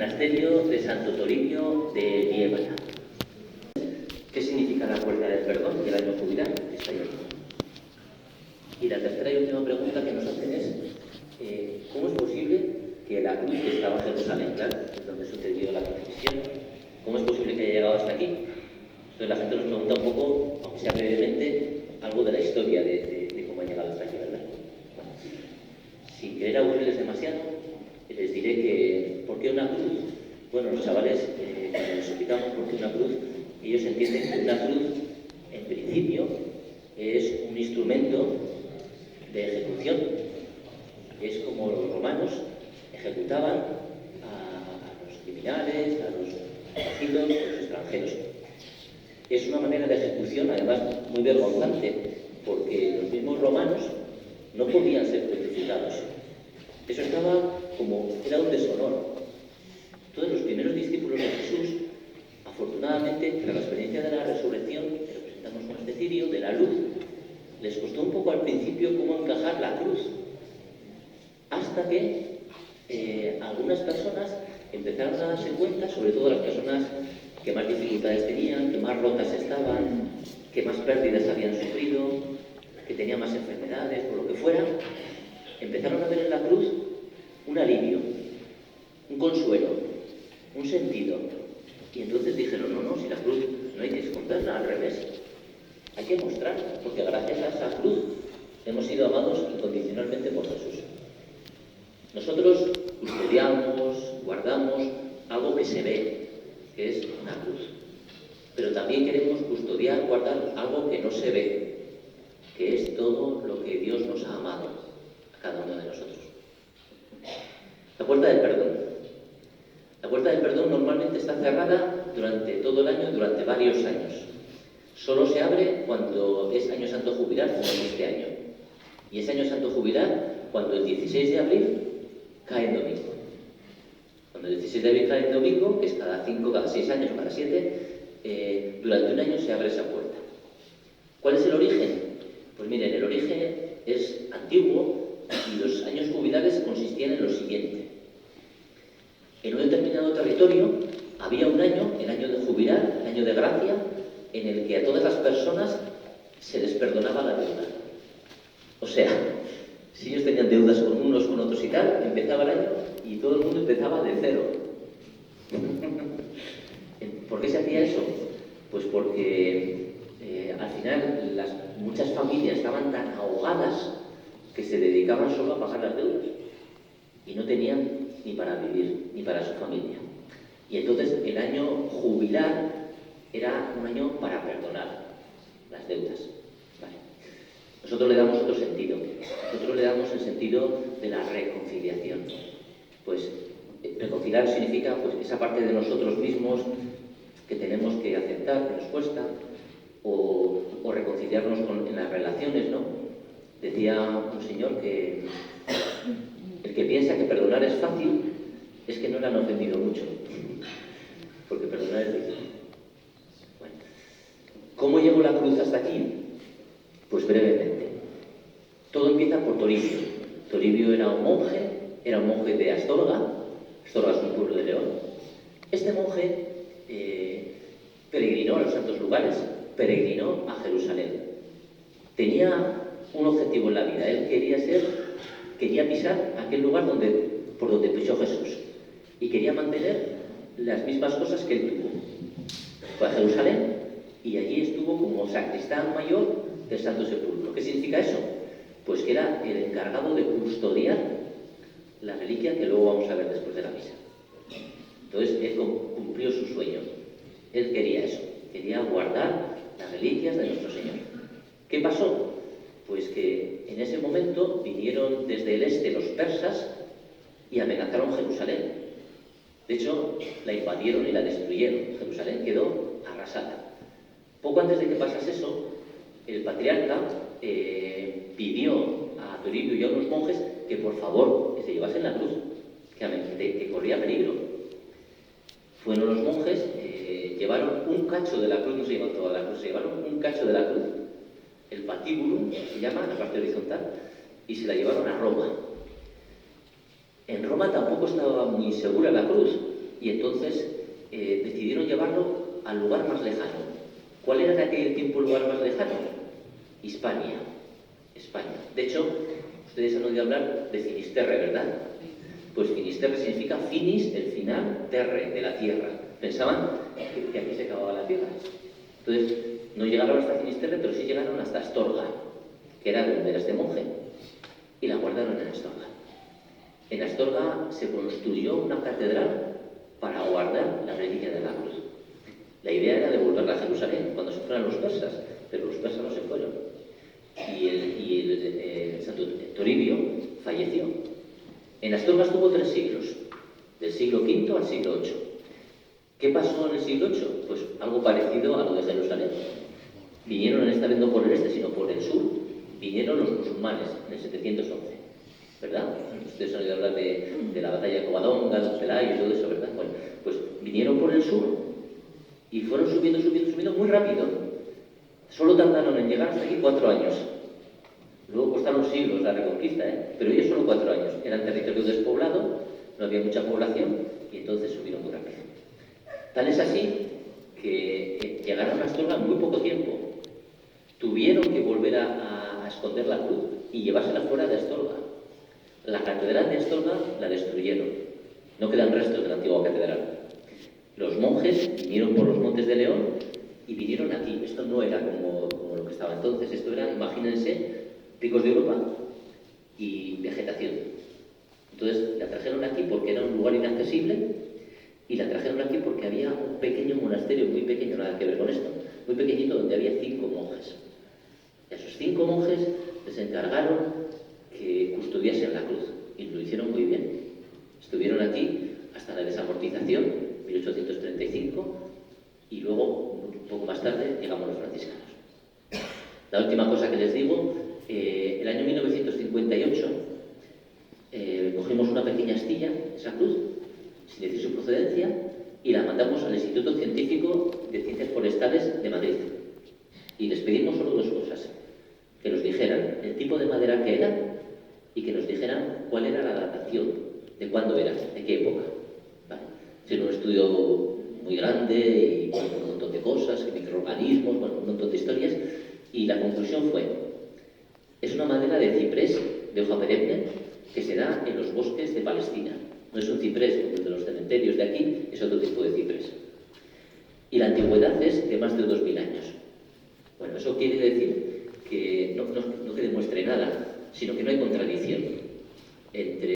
Monasterio de Santo Toribio de Liébana. ¿Qué significa la puerta del perdón y el año jubilar? Está ahí. Y la tercera y última pregunta que nos hacen es ¿cómo es posible que la cruz que estaba en Jerusalén, claro, es donde sucedió la crucifixión, cómo es posible que haya llegado hasta aquí? Entonces la gente nos pregunta un poco, aunque sea brevemente, algo de la historia de cómo ha llegado hasta aquí, ¿verdad? Bueno, sin querer aburrirles demasiado, les diré que ¿por qué una cruz? Bueno, los chavales, cuando les explicamos por qué una cruz, ellos entienden que una cruz, en principio, es un instrumento de ejecución. Es como los romanos ejecutaban a los criminales, a los nacidos, a los extranjeros. Es una manera de ejecución, además, muy vergonzante, porque los mismos romanos no podían ser crucificados. Eso estaba como, era un deshonor. Todos los primeros discípulos de Jesús, afortunadamente, tras la experiencia de la resurrección, que representamos con este cirio, de la luz, les costó un poco al principio cómo encajar la cruz, hasta que algunas personas empezaron a darse cuenta, sobre todo las personas que más dificultades tenían, que más rotas estaban, que más pérdidas habían sufrido, que tenían más enfermedades, por lo que fuera, empezaron a ver en la cruz un alivio, un consuelo, un sentido. Y entonces dijeron, no, si la cruz no hay que esconderla, al revés. Hay que mostrarla, porque gracias a esa cruz hemos sido amados incondicionalmente por Jesús. Nosotros custodiamos, guardamos algo que se ve, que es una cruz. Pero también queremos custodiar, guardar algo que no se ve, que es todo lo que Dios nos ha amado a cada uno de nosotros. La puerta del perdón. La puerta del perdón normalmente está cerrada durante todo el año, durante varios años. Solo se abre cuando es Año Santo Jubilar, como es este año. Y es Año Santo Jubilar cuando el 16 de abril cae en domingo. Cuando el 16 de abril cae en domingo, que es cada 5, cada 6 años o cada 7, durante un año se abre esa puerta. ¿Cuál es el origen? Pues miren, el origen es antiguo y los años jubilares consistían en lo siguiente. En un determinado territorio había un año, el año de jubilar, el año de gracia, en el que a todas las personas se les perdonaba la deuda. O sea, si ellos tenían deudas con unos, con otros y tal, empezaba el año y todo el mundo empezaba de cero. ¿Por qué se hacía eso? Pues porque al final muchas familias estaban tan ahogadas que se dedicaban solo a pagar las deudas y no tenían ni para vivir, ni para su familia. Y entonces el año jubilar era un año para perdonar las deudas. ¿Vale? Nosotros le damos otro sentido. Nosotros le damos el sentido de la reconciliación. Pues reconciliar significa pues, esa parte de nosotros mismos que tenemos que aceptar, que nos cuesta, o reconciliarnos en las relaciones, ¿no? Decía un señor que el que piensa que perdonar es fácil es que no le han ofendido mucho, porque perdonar es difícil. Bueno, ¿cómo llegó la cruz hasta aquí? Pues brevemente. Todo empieza por Toribio. Toribio era un monje de Astorga. Astorga es un pueblo de León. Este monje peregrinó a los santos lugares, peregrinó a Jerusalén. Tenía un objetivo en la vida. Él quería pisar aquel lugar por donde pisó Jesús y quería mantener las mismas cosas que él tuvo. Fue a Jerusalén y allí estuvo como sacristán mayor del Santo Sepulcro. ¿Qué significa eso? Pues que era el encargado de custodiar la reliquia que luego vamos a ver después de la misa. Entonces él cumplió su sueño. Él quería eso, quería guardar las reliquias de nuestro Señor. ¿Qué pasó? Pues que en ese momento vinieron desde el este los persas y amenazaron Jerusalén. De hecho, la invadieron y la destruyeron. Jerusalén quedó arrasada. Poco antes de que pasase eso, el patriarca pidió a Toribio y a unos monjes que por favor que se llevasen la cruz, que corría peligro. Fueron los monjes, llevaron un cacho de la cruz, no se llevaron toda la cruz, se llevaron un cacho de la cruz, el patíbulo, se llama, la parte horizontal, y se la llevaron a Roma. En Roma tampoco estaba muy segura la cruz, y entonces decidieron llevarlo al lugar más lejano. ¿Cuál era en aquel tiempo el lugar más lejano? Hispania, España. De hecho, ustedes han oído hablar de Finisterre, ¿verdad? Pues Finisterre significa finis, el final, terre, de la tierra. Pensaban que aquí se acababa la tierra. Entonces, no llegaron hasta Finisterre, pero sí llegaron hasta Astorga, que era donde era este monje, y la guardaron en Astorga. En Astorga se construyó una catedral para guardar la reliquia de la cruz. La idea era devolverla a Jerusalén cuando se fueran los persas, pero los persas no se fueron. Y el santo Toribio falleció. En Astorga estuvo 3 siglos, del siglo V al siglo VIII. ¿Qué pasó en el siglo VIII? Pues algo parecido a lo de Jerusalén. Vinieron, esta vez no por el este, sino por el sur, vinieron los musulmanes en el 711, ¿verdad? Ustedes han oído hablar de la batalla de Covadonga, de Pelayo y todo eso, ¿verdad? Bueno, pues vinieron por el sur y fueron subiendo muy rápido. Solo tardaron en llegar hasta aquí 4 años. Luego costaron siglos la reconquista, pero ellos solo 4 años. Eran territorio despoblado, no había mucha población y entonces subieron muy rápido. Tal es así que llegaron a Astorga en muy poco tiempo. Tuvieron que volver a esconder la cruz y llevársela fuera de Astorga. La catedral de Astorga la destruyeron. No quedan restos de la antigua catedral. Los monjes vinieron por los montes de León y vinieron aquí. Esto no era como lo que estaba entonces. Esto era, imagínense, picos de Europa y vegetación. Entonces la trajeron aquí porque era un lugar inaccesible y la trajeron aquí porque había un pequeño monasterio, muy pequeño, nada que ver con esto, muy pequeñito, donde había 5 monjes. Y a esos 5 monjes les encargaron que custodiasen la cruz y lo hicieron muy bien. Estuvieron aquí hasta la desamortización, 1835, y luego, un poco más tarde, llegamos los franciscanos. La última cosa que les digo, el año 1958 cogimos una pequeña astilla, esa cruz, sin decir su procedencia, y la mandamos al Instituto Científico de Ciencias Forestales de Madrid. Y les pedimos solo 2 cosas: que nos dijeran el tipo de madera que era y que nos dijeran cuál era la datación, de cuándo era, de qué época. ¿Vale? Es un estudio muy grande y con un montón de cosas, microorganismos, bueno, un montón de historias, y la conclusión fue: es una madera de ciprés de hoja perenne que se da en los bosques de Palestina. No es un ciprés como el de los cementerios de aquí, es otro tipo de ciprés. Y la antigüedad es de más de 2000 años. Bueno, eso quiere decir que no que demuestre nada, sino que no hay contradicción entre